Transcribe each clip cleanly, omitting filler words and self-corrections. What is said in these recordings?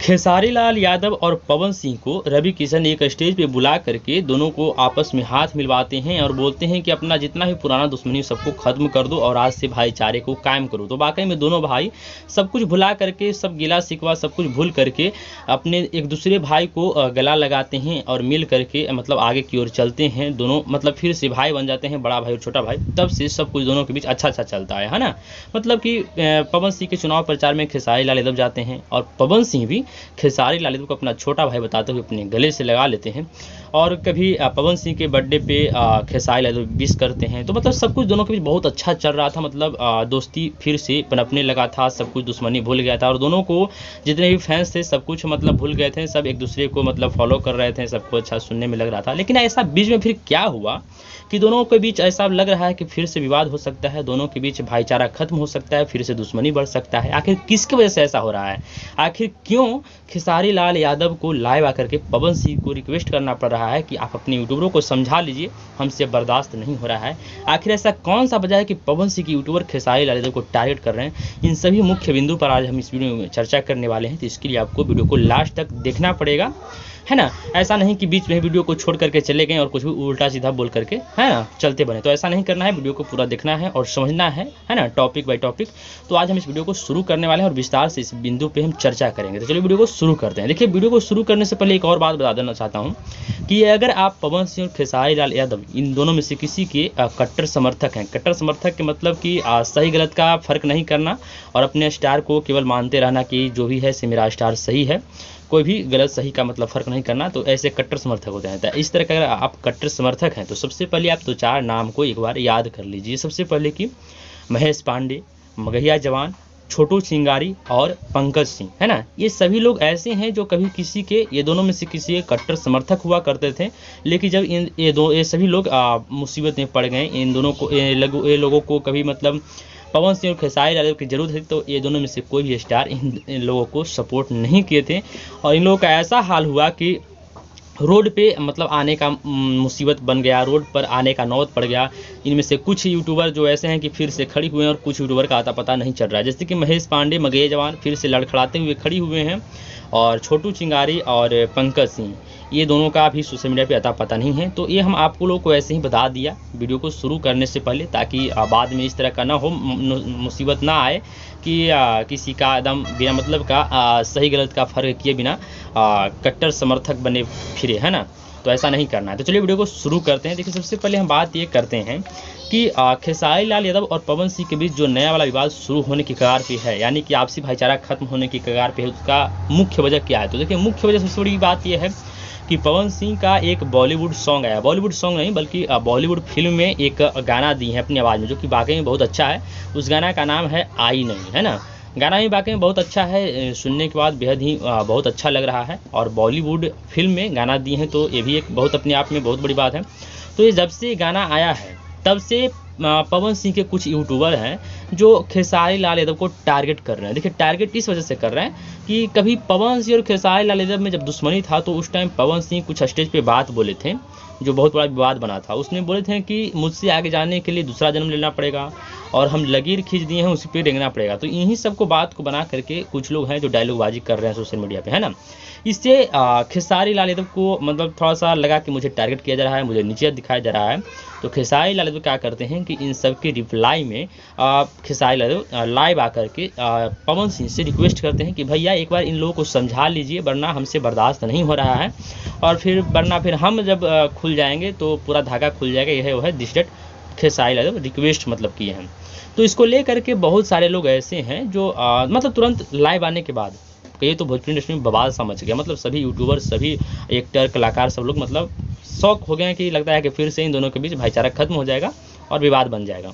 खेसारी लाल यादव और पवन सिंह को रवि किशन एक स्टेज पे बुला करके दोनों को आपस में हाथ मिलवाते हैं और बोलते हैं कि अपना जितना भी पुराना दुश्मनी सबको खत्म कर दो और आज से भाईचारे को कायम करो। तो वाकई में दोनों भाई सब कुछ भुला करके, सब गिला शिकवा सब कुछ भूल करके अपने एक दूसरे भाई को गला लगाते हैं और मिल करके मतलब आगे की ओर चलते हैं। दोनों मतलब फिर से भाई बन जाते हैं, बड़ा भाई और छोटा भाई। तब से सब कुछ दोनों के बीच अच्छा चलता है ना। मतलब कि पवन सिंह के चुनाव प्रचार में खेसारी लाल यादव जाते हैं और पवन सिंह भी खेसारी लाल यादव को अपना छोटा भाई बताते हुए अपने गले से लगा लेते हैं। और कभी पवन सिंह के बर्थडे पे खेसारी लाल यादव विश करते हैं। तो मतलब सब कुछ दोनों के बीच बहुत अच्छा चल रहा था। मतलब दोस्ती फिर से पनपने लगा था, सब कुछ दुश्मनी भूल गया था और दोनों को जितने भी फैंस थे सब कुछ मतलब भूल गए थे। सब एक दूसरे को मतलब फॉलो कर रहे थे, सबको अच्छा सुनने में लग रहा था। लेकिन ऐसा बीच में फिर क्या हुआ कि दोनों के बीच ऐसा लग रहा है कि फिर से विवाद हो सकता है, दोनों के बीच भाईचारा खत्म हो सकता है, फिर से दुश्मनी बढ़ सकता है। आखिर किसकी वजह से ऐसा हो रहा है? आखिर क्यों खेसारी लाल यादव को लाइव आकर के पवन सिंह को रिक्वेस्ट करना पड़ रहा है कि आप अपने यूट्यूबरों को समझा लीजिए, हमसे बर्दाश्त नहीं हो रहा है? आखिर ऐसा कौन सा वजह है कि पवन सिंह के यूट्यूबर खेसारी लाल यादव को टारगेट कर रहे हैं? इन सभी मुख्य बिंदु पर आज हम इस वीडियो में चर्चा करने वाले हैं। तो इसके लिए आपको वीडियो को लास्ट तक देखना पड़ेगा, है ना। ऐसा नहीं कि बीच में वीडियो को छोड़ करके चले गए और कुछ भी उल्टा सीधा बोल करके, है ना, चलते बने। तो ऐसा नहीं करना है, वीडियो को पूरा देखना है और समझना है ना, टॉपिक बाय टॉपिक। तो आज हम इस वीडियो को शुरू करने वाले हैं और विस्तार से इस बिंदु पे हम चर्चा करेंगे। तो चलिए वीडियो को शुरू करते हैं। देखिए, वीडियो को शुरू करने से पहले एक और बात बता देना चाहता हूँ कि अगर आप पवन सिंह और खेसारी लाल यादव इन दोनों में से किसी के कट्टर समर्थक हैं, कट्टर समर्थक के मतलब कि सही गलत का फ़र्क नहीं करना और अपने स्टार को केवल मानते रहना कि जो भी है से मेरा स्टार सही है, कोई भी गलत सही का मतलब फ़र्क नहीं करना, तो ऐसे कट्टर समर्थक होते हैं। तो इस तरह का अगर आप कट्टर समर्थक हैं तो सबसे पहले आप 2-4 नाम को एक बार याद कर लीजिए। सबसे पहले कि महेश पांडे, मगहिया जवान, छोटू चिंगारी और पंकज सिंह, है ना। ये सभी लोग ऐसे हैं जो कभी किसी के, ये दोनों में से किसी के कट्टर समर्थक हुआ करते थे। लेकिन जब ये सभी लोग मुसीबत में पड़ गए, इन दोनों को ये लोगों को कभी मतलब पवन सिंह और खेसारी लाल यादव की जरूरत है, तो ये दोनों में से कोई भी स्टार इन लोगों को सपोर्ट नहीं किए थे। और इन लोगों का ऐसा हाल हुआ कि रोड पे मतलब आने का मुसीबत बन गया, रोड पर आने का नौबत पड़ गया। इनमें से कुछ यूट्यूबर जो ऐसे हैं कि फिर से खड़ी हुए हैं और कुछ यूट्यूबर का आता पता नहीं चल रहा है। जैसे कि महेश पांडे, मगहिया जवान फिर से लड़खड़ाते हुए खड़ी हुए हैं और छोटू चिंगारी और पंकज सिंह, ये दोनों का भी सोशल मीडिया पे अता पता नहीं है। तो ये हम आपको लोग को ऐसे ही बता दिया वीडियो को शुरू करने से पहले, ताकि बाद में इस तरह का ना हो, मुसीबत ना आए कि किसी का एकदम बिना मतलब का सही गलत का फ़र्क किए बिना कट्टर समर्थक बने फिरे, है ना। तो ऐसा नहीं करना है। तो चलिए वीडियो को शुरू करते हैं। देखिए, सबसे पहले हम बात ये करते हैं कि खेसारी लाल यादव और पवन सिंह के बीच जो नया वाला विवाद शुरू होने की कगार पे है, यानी कि आपसी भाईचारा खत्म होने की कगार पे है, उसका मुख्य वजह क्या है? तो देखिए, मुख्य वजह सबसे बड़ी बात यह है कि पवन सिंह का एक बॉलीवुड सॉन्ग आया, बॉलीवुड सॉन्ग नहीं बल्कि बॉलीवुड फिल्म में एक गाना दी है अपनी आवाज़ में, जो कि वाकई में बहुत अच्छा है। उस गाना का नाम है आई नहीं, है ना। गाना भी वाकई में बहुत अच्छा है, सुनने के बाद बेहद ही बहुत अच्छा लग रहा है। और बॉलीवुड फिल्म में गाना दी है तो ये भी एक बहुत अपने आप में बहुत बड़ी बात है। तो ये जब से गाना आया है तब से पवन सिंह के कुछ यूट्यूबर हैं जो खेसारी लाल यादव को टारगेट कर रहे हैं। देखिए, टारगेट इस वजह से कर रहे हैं कि कभी पवन सिंह और खेसारी लाल यादव में जब दुश्मनी था तो उस टाइम पवन सिंह कुछ स्टेज पे बात बोले थे जो बहुत बड़ा विवाद बना था। उसने बोले थे कि मुझसे आगे जाने के लिए दूसरा जन्म लेना पड़ेगा और हम लकीर खींच दिए हैं उसी पे रेंगना पड़ेगा। तो इन्हीं सब को बात को बना करके कुछ लोग हैं जो डायलॉगबाजी कर रहे हैं सोशल मीडिया पे, है ना। इससे खेसारी लाल यादव को मतलब थोड़ा सा लगा कि मुझे टारगेट किया जा रहा है, मुझे नीचे दिखाया जा रहा है। तो खेसारी लाल यादव क्या करते हैं कि इन सब के रिप्लाई में खेसारी लाल यादव लाइव आकर के पवन सिंह से रिक्वेस्ट करते हैं कि भैया एक बार इन लोगों को समझा लीजिए, वरना हमसे बर्दाश्त नहीं हो रहा है और वरना फिर हम जब खुल जाएंगे तो पूरा धागा खुल जाएगा। यह वो है this date Khesari Lal Yadav request मतलब किए हैं। तो इसको लेकर के बहुत सारे लोग ऐसे हैं जो मतलब तुरंत लाइव आने के बाद कहिए तो भोजपुरी इंडस्ट्री में बवाल सा मच गया। मतलब सभी यूट्यूबर, सभी एक्टर, कलाकार, सब लोग मतलब शौक हो गए हैं कि लगता है कि फिर से इन दोनों के बीच भाईचारा खत्म हो जाएगा और विवाद बन जाएगा।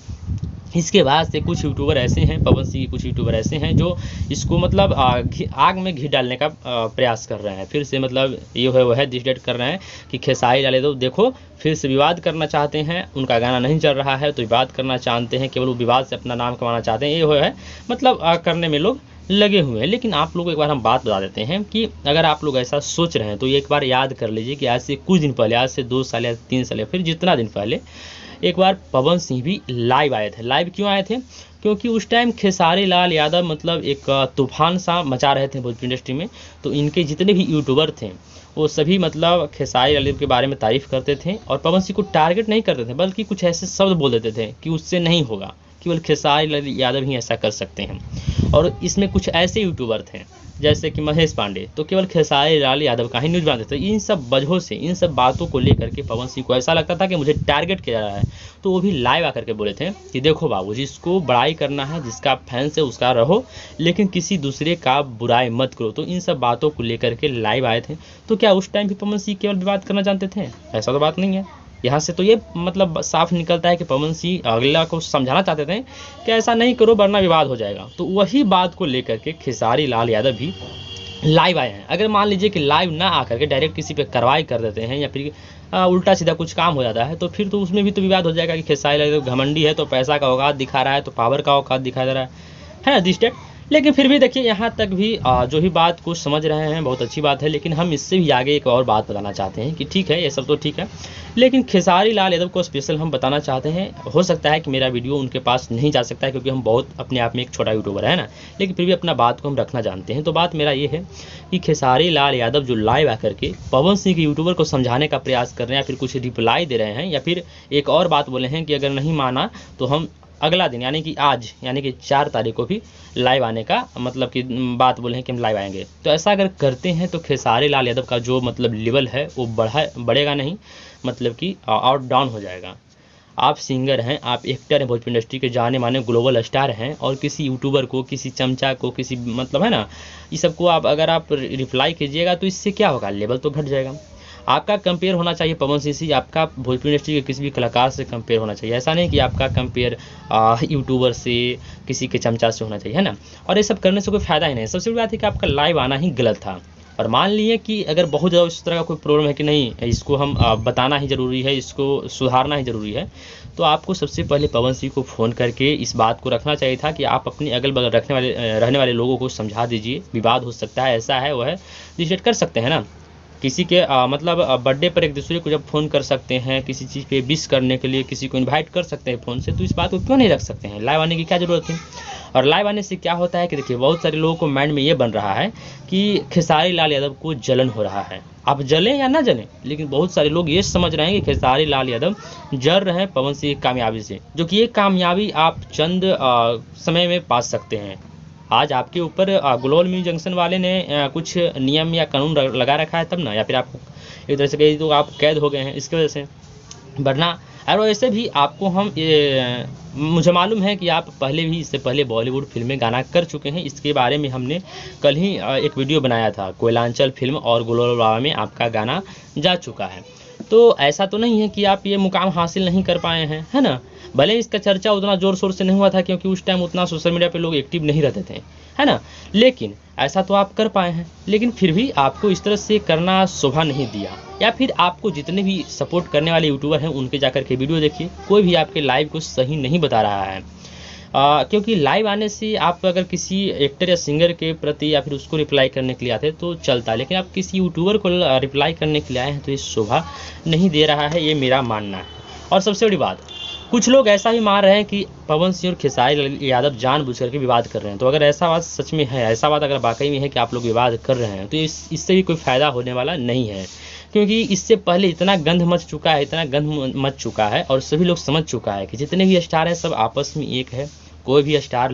इसके बाद से कुछ यूट्यूबर ऐसे हैं, पवन सिंह के कुछ यूट्यूबर ऐसे हैं जो इसको मतलब आग में घी डालने का प्रयास कर रहे हैं। फिर से मतलब ये है वह है दिस डेट कर रहे हैं कि खेसारी लाल यादव देखो फिर से विवाद करना चाहते हैं, उनका गाना नहीं चल रहा है तो विवाद करना चाहते हैं, केवल वो विवाद से अपना नाम कमाना चाहते हैं। ये है मतलब करने में लोग लगे हुए हैं। लेकिन आप लोग को एक बार हम बात बता देते हैं कि अगर आप लोग ऐसा सोच रहे हैं तो ये एक बार याद कर लीजिए कि आज से कुछ दिन पहले, आज से 2 साल या 3 साल या फिर जितना दिन पहले एक बार पवन सिंह भी लाइव आए थे। लाइव क्यों आए थे? क्योंकि उस टाइम खेसारी लाल यादव मतलब एक तूफान सा मचा रहे थे भोजपुरी इंडस्ट्री में। तो इनके जितने भी यूट्यूबर थे वो सभी मतलब खेसारी लाल के बारे में तारीफ़ करते थे और पवन सिंह को टारगेट नहीं करते थे, बल्कि कुछ ऐसे शब्द बोल देते थे कि उससे नहीं होगा, केवल खेसारी लाल यादव ही ऐसा कर सकते हैं। और इसमें कुछ ऐसे यूट्यूबर थे जैसे कि महेश पांडे, तो केवल खेसारी लाल यादव का ही न्यूज़ बनाते थे। इन सब वजहों से, इन सब बातों को लेकर के पवन सिंह को ऐसा लगता था कि मुझे टारगेट किया जा रहा है। तो वो भी लाइव आकर के बोले थे कि देखो बाबू, जिसको बड़ाई करना है, जिसका फैंस है उसका रहो, लेकिन किसी दूसरे का बुराई मत करो। तो इन सब बातों को लेकर के लाइव आए थे। तो क्या उस टाइम भी पवन सिंह केवल विवाद करना जानते थे? ऐसा तो बात नहीं है। यहाँ से तो ये मतलब साफ निकलता है कि पवन सिंह अगला को समझाना चाहते थे कि ऐसा नहीं करो वरना विवाद हो जाएगा। तो वही बात को लेकर के खेसारी लाल यादव भी लाइव आए हैं। अगर मान लीजिए कि लाइव ना आकर के डायरेक्ट किसी पे कार्रवाई कर देते हैं या फिर उल्टा सीधा कुछ काम हो जाता है, तो फिर तो उसमें भी तो विवाद हो जाएगा कि खेसारी लाल यादव घमंडी है, तो पैसा का औकात दिखा रहा है, तो पावर का औकात दिखा दे रहा है ना दिस डेट। लेकिन फिर भी देखिए, यहाँ तक भी जो ही बात को समझ रहे हैं बहुत अच्छी बात है, लेकिन हम इससे भी आगे एक और बात बताना चाहते हैं कि ठीक है ये सब तो ठीक है, लेकिन खेसारी लाल यादव को स्पेशल हम बताना चाहते हैं। हो सकता है कि मेरा वीडियो उनके पास नहीं जा सकता है क्योंकि हम बहुत अपने आप में एक छोटा यूट्यूबर है ना, लेकिन फिर भी अपना बात को हम रखना जानते हैं। तो बात मेरा ये है कि खेसारी लाल यादव जो लाइव आकर के पवन सिंह के यूट्यूबर को समझाने का प्रयास कर रहे हैं या फिर कुछ रिप्लाई दे रहे हैं, या फिर एक और बात बोले हैं कि अगर नहीं माना तो हम अगला दिन यानी कि आज यानी कि 4 तारीख को भी लाइव आने का मतलब कि बात बोले हैं कि हम लाइव आएंगे। तो ऐसा अगर करते हैं तो खेसारी लाल यादव का जो मतलब लेवल है वो बढ़ेगा नहीं, मतलब कि आउट डाउन हो जाएगा। आप सिंगर हैं, आप एक्टर हैं, भोजपुरी इंडस्ट्री के जाने माने ग्लोबल स्टार हैं, और किसी यूट्यूबर को, किसी चमचा को, किसी मतलब है ना, ये सबको अगर आप रिप्लाई कीजिएगा तो इससे क्या होगा, लेवल तो घट जाएगा। आपका कंपेयर होना चाहिए पवन सिंह से, आपका भोजपुरी इंडस्ट्री के किसी भी कलाकार से कंपेयर होना चाहिए। ऐसा नहीं कि आपका कंपेयर यूट्यूबर से, किसी के चमचा से होना चाहिए, है ना। और ये सब करने से कोई फ़ायदा ही नहीं। सबसे बड़ी बात है कि आपका लाइव आना ही गलत था। और मान लिए कि अगर बहुत ज़्यादा इस तरह का कोई प्रॉब्लम है कि नहीं, इसको हम बताना ही ज़रूरी है, इसको सुधारना ही ज़रूरी है, तो आपको सबसे पहले पवन सिंह को फ़ोन करके इस बात को रखना चाहिए था कि आप अपने अगल बगल रहने वाले लोगों को समझा दीजिए, विवाद हो सकता है, ऐसा है वह है, डिसाइड कर सकते हैं ना। किसी के मतलब बर्थडे पर एक दूसरे को जब फ़ोन कर सकते हैं, किसी चीज़ पे विश करने के लिए किसी को इनवाइट कर सकते हैं फ़ोन से, तो इस बात को क्यों नहीं रख सकते हैं? लाइव आने की क्या ज़रूरत है? और लाइव आने से क्या होता है कि देखिए, बहुत सारे लोगों को माइंड में ये बन रहा है कि खेसारी लाल यादव को जलन हो रहा है। आप जलें या ना जलें, लेकिन बहुत सारे लोग ये समझ रहे हैं कि खेसारी लाल यादव जल रहे हैं पवन सिंह की कामयाबी से, जो कि ये कामयाबी आप चंद समय में पा सकते हैं। आज आपके ऊपर ग्लोबल म्यूजिक जंक्शन वाले ने कुछ नियम या कानून लगा रखा है तब ना, या फिर आपको एक तरह से कही तो आप कैद हो गए हैं इसकी वजह से, वरना और वैसे भी आपको हम मुझे मालूम है कि आप पहले भी, इससे पहले बॉलीवुड फिल्में गाना कर चुके हैं। इसके बारे में हमने कल ही एक वीडियो बनाया था, कोयलांचल फिल्म और ग्लोबल बाबा में आपका गाना जा चुका है। तो ऐसा तो नहीं है कि आप ये मुकाम हासिल नहीं कर पाए हैं, है ना। भले इसका चर्चा उतना ज़ोर शोर से नहीं हुआ था क्योंकि उस टाइम उतना सोशल मीडिया पे लोग एक्टिव नहीं रहते थे, है ना, लेकिन ऐसा तो आप कर पाए हैं। लेकिन फिर भी आपको इस तरह से करना शोभा नहीं दिया, या फिर आपको जितने भी सपोर्ट करने वाले यूट्यूबर हैं उनके जाकर के वीडियो देखिए, कोई भी आपके लाइव को सही नहीं बता रहा है। क्योंकि लाइव आने से आप अगर किसी एक्टर या सिंगर के प्रति या फिर उसको रिप्लाई करने के लिए आते तो चलता, लेकिन आप किसी यूट्यूबर को रिप्लाई करने के लिए आए हैं तो ये शोभा नहीं दे रहा है, ये मेरा मानना है। और सबसे बड़ी बात, कुछ लोग ऐसा भी मान रहे हैं कि पवन सिंह और खेसारी यादव जानबूझ करके विवाद कर रहे हैं। तो अगर ऐसा बात सच में है, ऐसा बात अगर वाकई में है कि आप लोग विवाद कर रहे हैं, तो इससे भी कोई फ़ायदा होने वाला नहीं है, क्योंकि इससे पहले इतना गंध मच चुका है, इतना गंध मच चुका है, और सभी लोग समझ चुका है कि जितने भी स्टार हैं सब आपस में एक है। कोई भी स्टार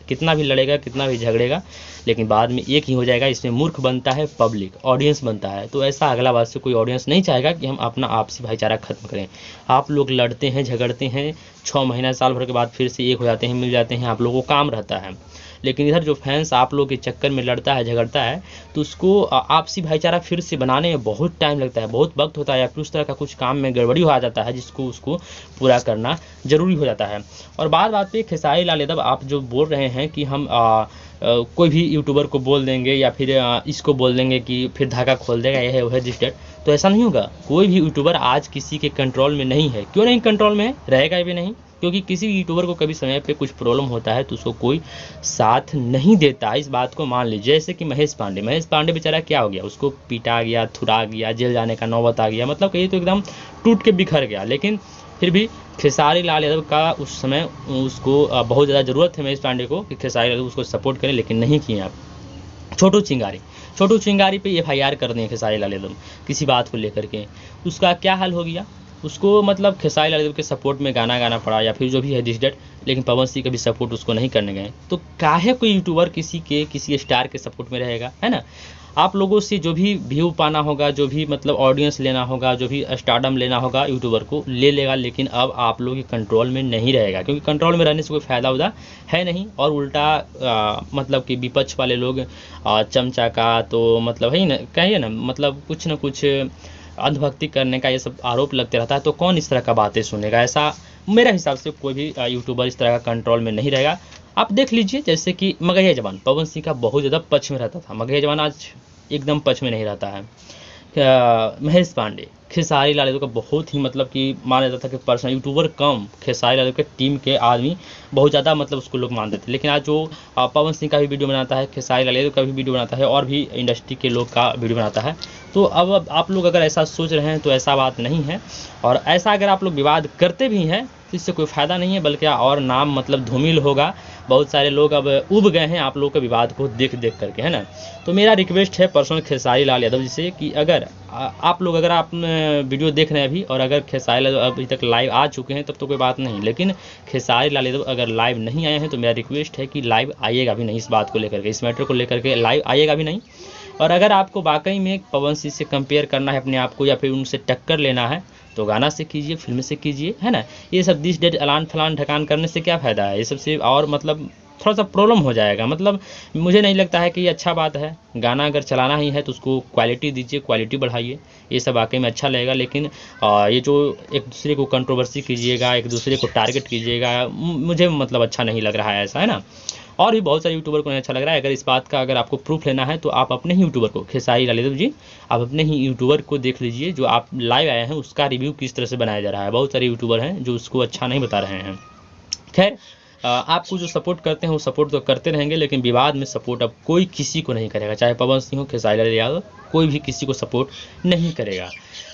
कितना भी लड़ेगा, कितना भी झगड़ेगा, लेकिन बाद में एक ही हो जाएगा। इसमें मूर्ख बनता है पब्लिक, ऑडियंस बनता है। तो ऐसा अगला बात से कोई ऑडियंस नहीं चाहेगा कि हम अपना आपसी भाईचारा खत्म करें। आप लोग लड़ते हैं, झगड़ते हैं, 6 महीना साल भर के बाद फिर से एक हो जाते हैं, मिल जाते हैं, आप लोगों को काम रहता है। लेकिन इधर जो फैंस आप लोग के चक्कर में लड़ता है, झगड़ता है, तो उसको आपसी भाईचारा फिर से बनाने में बहुत टाइम लगता है, बहुत वक्त होता है, या फिर उस तरह का कुछ काम में गड़बड़ी हो जाता है जिसको उसको पूरा करना ज़रूरी हो जाता है। और बात पे खेसारी लाल यादव आप जो बोल रहे हैं कि हम कोई भी यूट्यूबर को बोल देंगे या फिर इसको बोल देंगे कि फिर धागा खोल देगा, यह है वह रजिस्टर्ड, तो ऐसा नहीं होगा। कोई भी यूट्यूबर आज किसी के कंट्रोल में नहीं है। क्यों नहीं कंट्रोल में है, रहेगा भी नहीं, क्योंकि किसी भी यूट्यूबर को कभी समय पे कुछ प्रॉब्लम होता है तो उसको कोई साथ नहीं देता। इस बात को मान लीजिए, जैसे कि महेश पांडे बेचारा क्या हो गया, उसको पीटा गया, थुरा गया, जेल जाने का नौबत आ गया, मतलब कहीं तो एकदम टूट के बिखर गया। लेकिन फिर भी खेसारी लाल यादव का उस समय उसको बहुत ज़्यादा ज़रूरत है महेश पांडे को कि खेसारी यादव उसको सपोर्ट करें, लेकिन नहीं किए आप। छोटू चिंगारी पे एफआईआर कर दें खेसारी लाल यादव किसी बात को लेकर के, उसका क्या हाल हो गया? उसको मतलब खेसारी लाल यादव के सपोर्ट में गाना गाना पड़ा या फिर जो भी है दिस डेट, लेकिन पवन सिंह का भी सपोर्ट उसको नहीं करने गए। तो काहे कोई यूट्यूबर किसी स्टार के सपोर्ट में रहेगा, है ना? आप लोगों से जो भी व्यू पाना होगा, जो भी मतलब ऑडियंस लेना होगा, जो भी स्टारडम लेना होगा, यूट्यूबर को ले लेगा, लेकिन अब आप लोगों के कंट्रोल में नहीं रहेगा, क्योंकि कंट्रोल में रहने से कोई फ़ायदा उदा है नहीं। और उल्टा मतलब कि विपक्ष वाले लोग चमचा का तो मतलब है ही ना, कहिए ना, मतलब कुछ ना कुछ अंधभक्ति करने का ये सब आरोप लगते रहता है। तो कौन इस तरह का बातें सुनेगा? ऐसा मेरे हिसाब से कोई भी यूट्यूबर इस तरह का कंट्रोल में नहीं रहेगा। आप देख लीजिए, जैसे कि मगहिया जवान पवन सिंह का बहुत ज़्यादा पक्ष में रहता था, मगहिया जवान आज एकदम पक्ष में नहीं रहता है। महेश पांडे खेसारी लाल यादव का बहुत ही मतलब कि माना जाता था कि पर्सनल यूट्यूबर कम खेसारी लाल यादव के टीम के आदमी बहुत ज़्यादा मतलब उसको लोग मानते थे। लेकिन आज जो पवन सिंह का भी वीडियो बनाता है, खेसारी लाल यादव का भी वीडियो बनाता है, और भी इंडस्ट्री के लोग का वीडियो बनाता है। तो अब आप लोग अगर ऐसा सोच रहे हैं तो ऐसा बात नहीं है, और ऐसा अगर आप लोग विवाद करते भी हैं तो इससे कोई फ़ायदा नहीं है, बल्कि और नाम मतलब धूमिल होगा। बहुत सारे लोग अब उब गए हैं आप लोग के विवाद को देख करके, है ना? तो मेरा रिक्वेस्ट है पर्सनल खेसारी लाल यादव जी से कि अगर आप लोग अगर आप वीडियो देख रहे हैं अभी, और अगर खेसारी लाल यादव अभी तक लाइव आ चुके हैं तब तो कोई बात नहीं, लेकिन खेसारी लाल यादव अगर लाइव नहीं आए हैं तो मेरा रिक्वेस्ट है कि लाइव आइएगा भी नहीं, इस बात को लेकर के, इस मैटर को लेकर के लाइव आइएगा भी नहीं। और अगर आपको वाकई में पवन सिंह से कंपेयर करना है अपने आप को, या फिर उनसे टक्कर लेना है, तो गाना से कीजिए, फिल्म से कीजिए, है ना? ये सब दिस डेट अलान फलान ढकान करने से क्या फ़ायदा है? ये सबसे और मतलब थोड़ा सा प्रॉब्लम हो जाएगा। मतलब मुझे नहीं लगता है कि ये अच्छा बात है। गाना अगर चलाना ही है तो उसको क्वालिटी दीजिए, क्वालिटी बढ़ाइए, ये सब वाकई में अच्छा लगेगा। लेकिन ये जो एक दूसरे को कंट्रोवर्सी कीजिएगा, एक दूसरे को टारगेट कीजिएगा, मुझे मतलब अच्छा नहीं लग रहा है ऐसा, है ना? और भी बहुत सारे यूट्यूबर को नहीं अच्छा लग रहा है। अगर इस बात का अगर आपको प्रूफ लेना है तो आप अपने ही यूट्यूबर को, खेसारी लाल यादव जी, आप अपने ही यूट्यूबर को देख लीजिए जो आप लाइव आए हैं, उसका रिव्यू किस तरह से बनाया जा रहा है। बहुत सारे यूट्यूबर हैं जो उसको अच्छा नहीं बता रहे हैं। खैर, आपको जो सपोर्ट करते हैं वो सपोर्ट तो करते रहेंगे, लेकिन विवाद में सपोर्ट अब कोई किसी को नहीं करेगा, चाहे पवन सिंह हो, खेसारी लाल यादव, कोई भी किसी को सपोर्ट नहीं करेगा।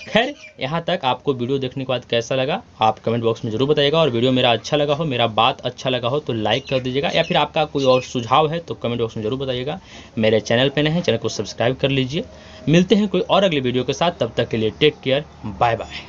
खैर, यहाँ तक आपको वीडियो देखने के बाद कैसा लगा आप कमेंट बॉक्स में ज़रूर बताइएगा, और वीडियो मेरा अच्छा लगा हो, मेरा बात अच्छा लगा हो तो लाइक कर दीजिएगा, या फिर आपका कोई और सुझाव है तो कमेंट बॉक्स में ज़रूर बताइएगा। मेरे चैनल पर नए हैं, चैनल को सब्सक्राइब कर लीजिए। मिलते हैं कोई और अगले वीडियो के साथ, तब तक के लिए टेक केयर, बाय बाय।